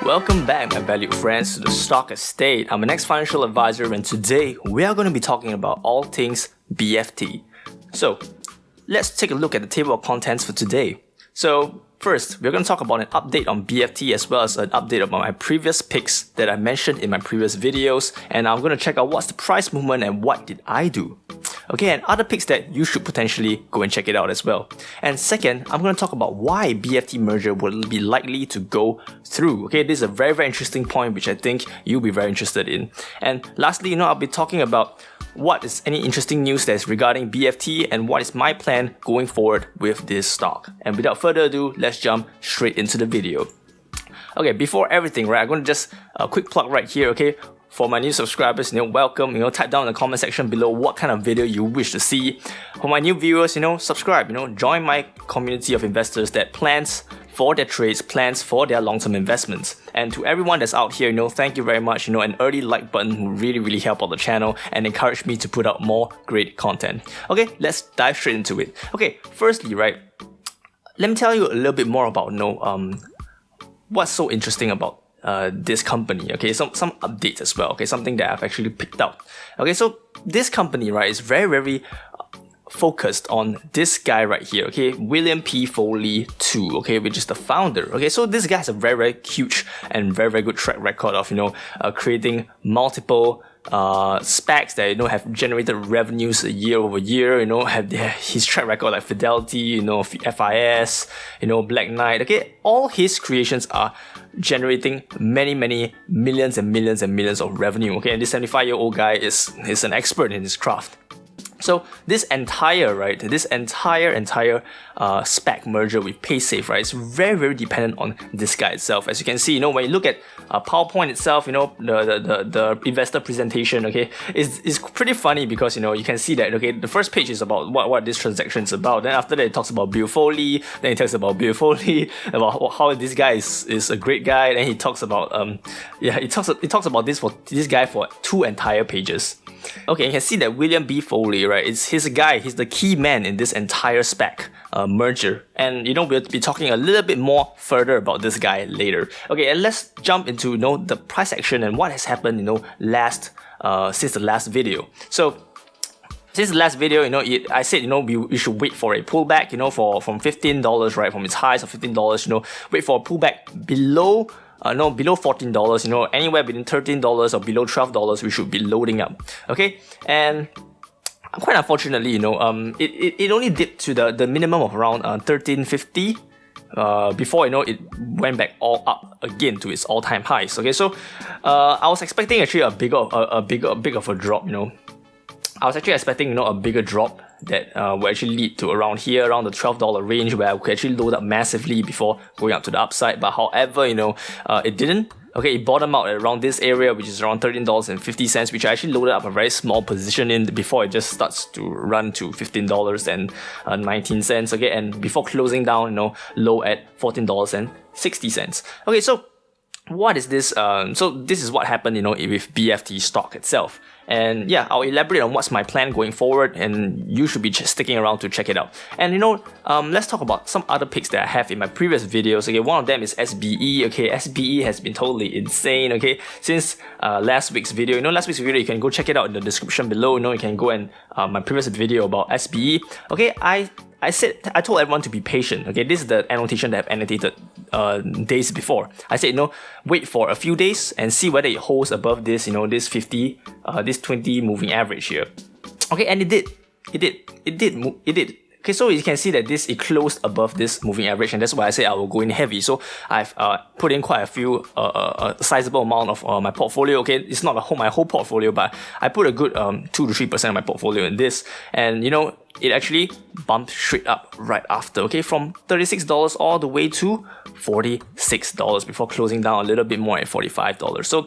Welcome back, my valued friends, to the Stock Estate. I'm an ex-financial advisor, and today we are going to be talking about all things BFT. So, let's take a look at the table of contents for today. So, first, we're going to talk about an update on BFT as well as an update about my previous picks that I mentioned in my previous videos, and I'm going to check out what's the price movement and what did I do. Okay, and other picks that you should potentially go and check it out as well. And second, I'm going to talk about why BFT merger will be likely to go through. Okay, this is a very, very interesting point which I think you'll be very interested in. And lastly, I'll be talking about what is any interesting news that's regarding BFT and what is my plan going forward with this stock. And without further ado, let's jump straight into the video. Okay, before everything, right, I'm going to just a quick plug right here, okay? For my new subscribers, welcome, type down in the comment section below what kind of video you wish to see. For my new viewers, subscribe, join my community of investors that plans for their trades, plans for their long-term investments. And to everyone that's out here, thank you very much. An early like button will really, really help out the channel and encourage me to put out more great content. Okay, let's dive straight into it. Okay, firstly, right, let me tell you a little bit more about, what's so interesting about this company. Okay, some updates as well. Okay, something that I've actually picked out. Okay, so this company, right, is very, very focused on this guy right here. Okay, William P. Foley II. Okay, which is the founder. Okay, so this guy has a very, very huge and very, very good track record of creating multiple SPACs that have generated revenues year over year. Have his track record like Fidelity, FIS, Black Knight. Okay, all his creations are generating many millions and millions and millions of revenue. Okay, and this 75-year-old guy is an expert in his craft. So this entire SPAC merger with Paysafe, right, is very, very dependent on this guy itself. As you can see, when you look at PowerPoint itself, the investor presentation, okay, is pretty funny because you can see that, okay, the first page is about what this transaction is about. Then after that, it talks about Bill Foley. Then it talks about Bill Foley, about how this guy is a great guy. Then he talks about it talks about this guy for 2 entire pages. Okay, you can see that William B. Foley, right, he's a guy, he's the key man in this entire SPAC merger. And we'll be talking a little bit more further about this guy later. Okay, and let's jump into the price action and what has happened since the last video. So since the last video, I said we should wait for a pullback, from $15, right, from its highs of $15, wait for a pullback below $14, anywhere between $13 or below $12, we should be loading up. Okay, and quite unfortunately, it only dipped to the minimum of around $13.50 before it went back all up again to its all-time highs. Okay, so I was expecting actually a big of a drop. I was actually expecting a bigger drop that will actually lead to around the $12 range where I could actually load up massively before going up to the upside. But however, it didn't. Okay, it bottomed out at around this area, which is around $13.50, which I actually loaded up a very small position in before it just starts to run to $15.19. Okay, and before closing down, low at $14.60. Okay, so what is this? So this is what happened, with BFT stock itself. And yeah, I'll elaborate on what's my plan going forward, and you should be sticking around to check it out. And let's talk about some other picks that I have in my previous videos. Okay, one of them is SBE. Okay, SBE has been totally insane. Okay, since last week's video, you can go check it out in the description below. You can go and my previous video about SBE. Okay, I told everyone to be patient. Okay, this is the annotation that I've annotated days before. I said, wait for a few days and see whether it holds above this, this 50, this 20 moving average here. Okay, and it did. Okay, so you can see that it closed above this moving average, and that's why I say I will go in heavy. So I've put in quite a few, a sizable amount of my portfolio. Okay, it's not my whole portfolio, but I put a good 2 to 3% of my portfolio in this, and it actually bumped straight up right after. Okay, from $36 all the way to $46 before closing down a little bit more at $45. So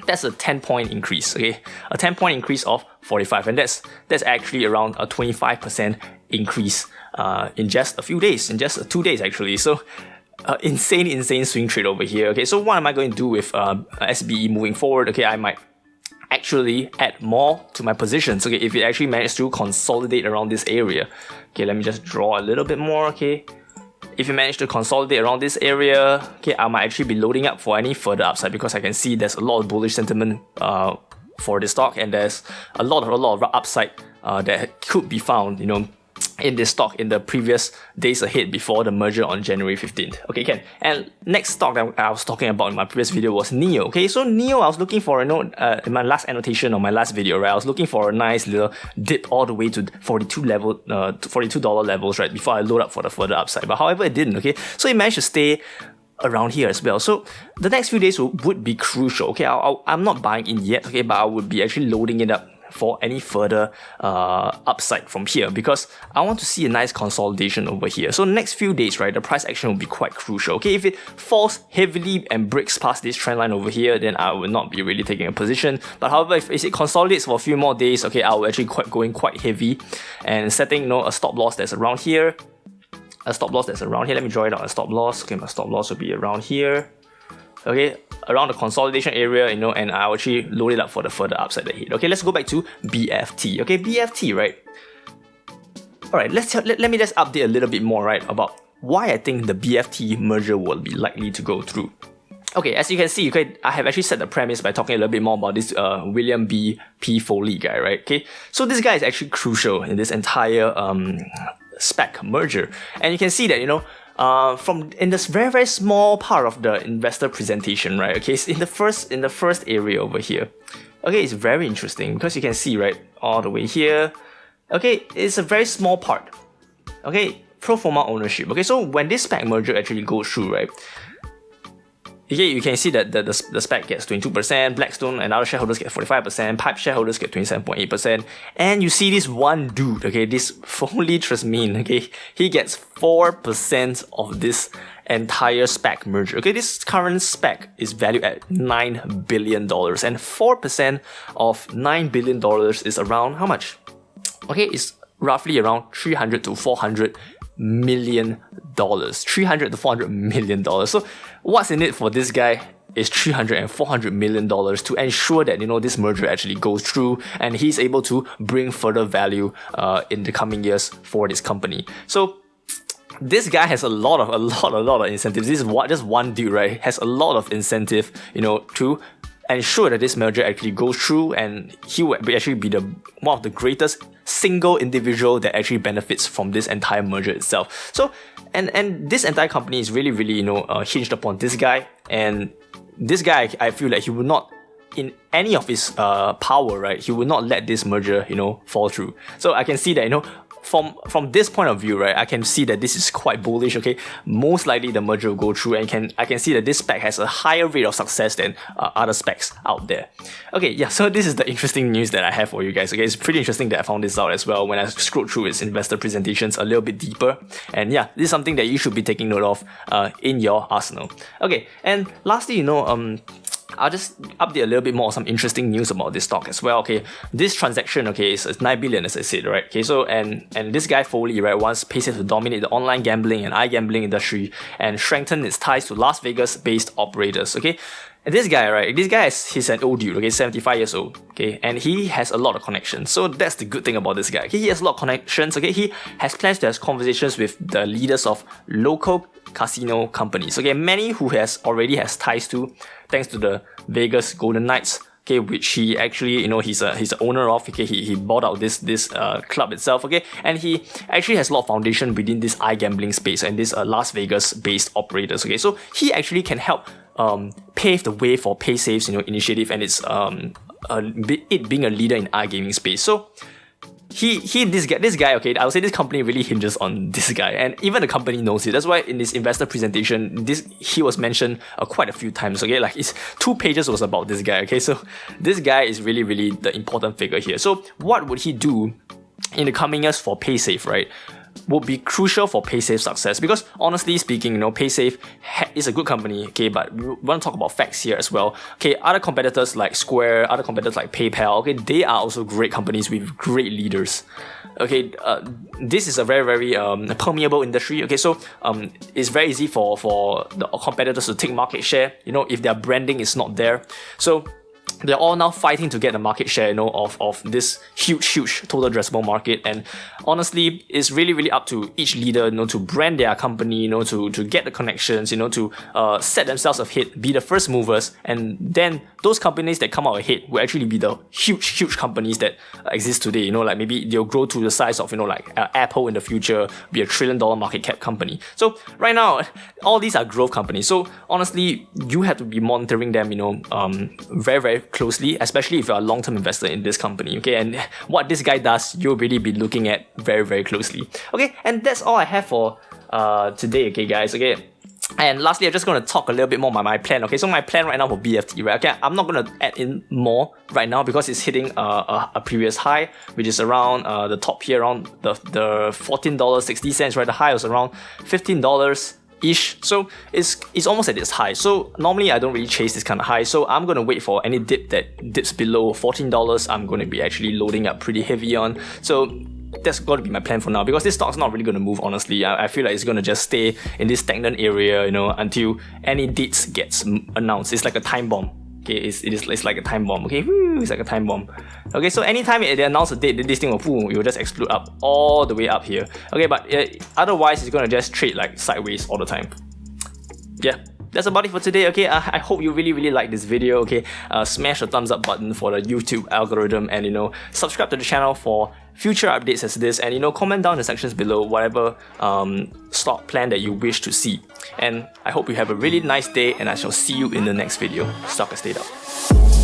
that's a 10-point increase. Okay, a 10-point increase of 45, and that's actually around a 25% increase in just a few days, in just 2 days actually. So insane swing trade over here. Okay, so what am I going to do with SBE moving forward? Okay, I might actually add more to my positions. Okay, if it actually managed to consolidate around this area. Okay, let me just draw a little bit more. Okay, if you manage to consolidate around this area, okay, I might actually be loading up for any further upside, because I can see there's a lot of bullish sentiment for this stock, and there's a lot of upside that could be found, in this stock in the previous days ahead before the merger on January 15th. Okay, Ken. And next stock that I was talking about in my previous video was NIO. Okay, so NIO, I was looking for, in my last annotation on my last video, right, I was looking for a nice little dip all the way to $42 levels, right, before I load up for the further upside. But however, it didn't, okay? So it managed to stay around here as well. So the next few days would be crucial, okay? I'm not buying in yet, okay, but I would be actually loading it up for any further upside from here, because I want to see a nice consolidation over here. So next few days, right, the price action will be quite crucial. Okay, if it falls heavily and breaks past this trend line over here, then I will not be really taking a position. But however, if it consolidates for a few more days, okay, I will actually going quite heavy and setting a stop loss that's around here. Let me draw it out, a stop loss. Okay, my stop loss will be around here. Okay, around the consolidation area, and I'll actually load it up for the further upside ahead. Okay, let's go back to BFT. Okay, BFT, right? Alright, let me just update a little bit more, right, about why I think the BFT merger will be likely to go through. Okay, as you can see, okay, I have actually set the premise by talking a little bit more about this William B. P. Foley guy, right? Okay, so this guy is actually crucial in this entire spaq merger, and you can see that, from in this very small part of the investor presentation, right? Okay, so in the first area over here, okay, it's very interesting because you can see, right, all the way here, okay, it's a very small part. Okay, pro forma ownership. Okay, so when this spaq merger actually goes through, right, okay, you can see that the spaq gets 22%, Blackstone and other shareholders get 45%, Pipe shareholders get 27.8%, and you see this one dude, okay, this Foley Trustmin, okay, he gets 4% of this entire spaq merger. Okay, this current spaq is valued at $9 billion, and 4% of $9 billion is around how much? Okay, it's roughly around $300 to $400 million. $300 to $400 million. So what's in it for this guy is $300 and $400 million to ensure that this merger actually goes through, and he's able to bring further value in the coming years for this company. So this guy has a lot of incentives. This is just one dude, right? Has a lot of incentive, to ensure that this merger actually goes through, and he would actually be one of the greatest single individual that actually benefits from this entire merger itself. So, and this entire company is really, hinged upon this guy, and this guy, I feel like he will not, in any of his power, right, he will not let this merger, fall through. So I can see that, from this point of view, right, I can see that this is quite bullish. Okay, most likely the merger will go through, and I can see that this spec has a higher rate of success than other specs out there. Okay, yeah, so this is the interesting news that I have for you guys. Okay, it's pretty interesting that I found this out as well when I scrolled through its investor presentations a little bit deeper, and yeah, this is something that you should be taking note of in your arsenal. Okay, and lastly, I'll just update a little bit more on some interesting news about this stock as well. Okay, this transaction, okay, is 9 billion as I said, right? Okay, so and this guy Foley, right, wants Paysafe to dominate the online gambling and iGambling industry and strengthen its ties to Las Vegas-based operators. Okay, and this guy, right, he's an old dude, okay, 75 years old, okay, and he has a lot of connections. So that's the good thing about this guy. Okay, he has a lot of connections. Okay, he has plans to have conversations with the leaders of local casino companies. Okay, many who already has ties to, thanks to the Vegas Golden Knights. Okay, which he actually, he's the owner of. Okay, he bought out this club itself. Okay, and he actually has a lot of foundation within this iGambling space and this Las Vegas-based operators. Okay, so he actually can help pave the way for Paysafe's initiative and its it being a leader in iGaming space. So this guy, okay, I would say this company really hinges on this guy, and even the company knows it. That's why in this investor presentation, he was mentioned quite a few times. Okay, like it's 2 pages was about this guy. Okay, so this guy is really the important figure here. So what would he do in the coming years for Paysafe, right? Would be crucial for Paysafe's success, because honestly speaking, Paysafe is a good company, okay, but we want to talk about facts here as well. Okay, other competitors like Square, other competitors like PayPal, okay, they are also great companies with great leaders. Okay, this is a very permeable industry. Okay, so it's very easy for the competitors to take market share, if their branding is not there. So they're all now fighting to get the market share, of this huge total addressable market. And honestly, it's really up to each leader, to brand their company, to get the connections, to set themselves ahead, be the first movers, and then those companies that come out ahead will actually be the huge companies that exist today. Like maybe they'll grow to the size of, like Apple in the future, be a $1 trillion market cap company. So right now, all these are growth companies. So honestly, you have to be monitoring them, very closely, especially if you're a long-term investor in this company. Okay, and what this guy does, you'll really be looking at very closely. Okay, and that's all I have for today. Okay, guys. Okay. And lastly, I'm just going to talk a little bit more about my plan. Okay, so my plan right now for BFT, right? Okay, I'm not going to add in more right now because it's hitting a previous high, which is around the top here, around the $14.60, right? The high was around $15-ish. So it's almost at its high. So normally I don't really chase this kind of high. So I'm going to wait for any dip that dips below $14. I'm going to be actually loading up pretty heavy on. So that's got to be my plan for now, because this stock's not really going to move, honestly. I feel like it's going to just stay in this stagnant area, until any dates gets announced. It's like a time bomb. Okay, it's like a time bomb. Okay, it's like a time bomb. Okay, so anytime they announce a date, this thing will just explode up all the way up here. Okay, but otherwise it's going to just trade like sideways all the time. Yeah. That's about it for today. Okay, I hope you really like this video. Okay, smash the thumbs up button for the YouTube algorithm, and subscribe to the channel for future updates as this, and comment down in the sections below whatever stock plan that you wish to see. And I hope you have a really nice day, and I shall see you in the next video. Stock Estate out.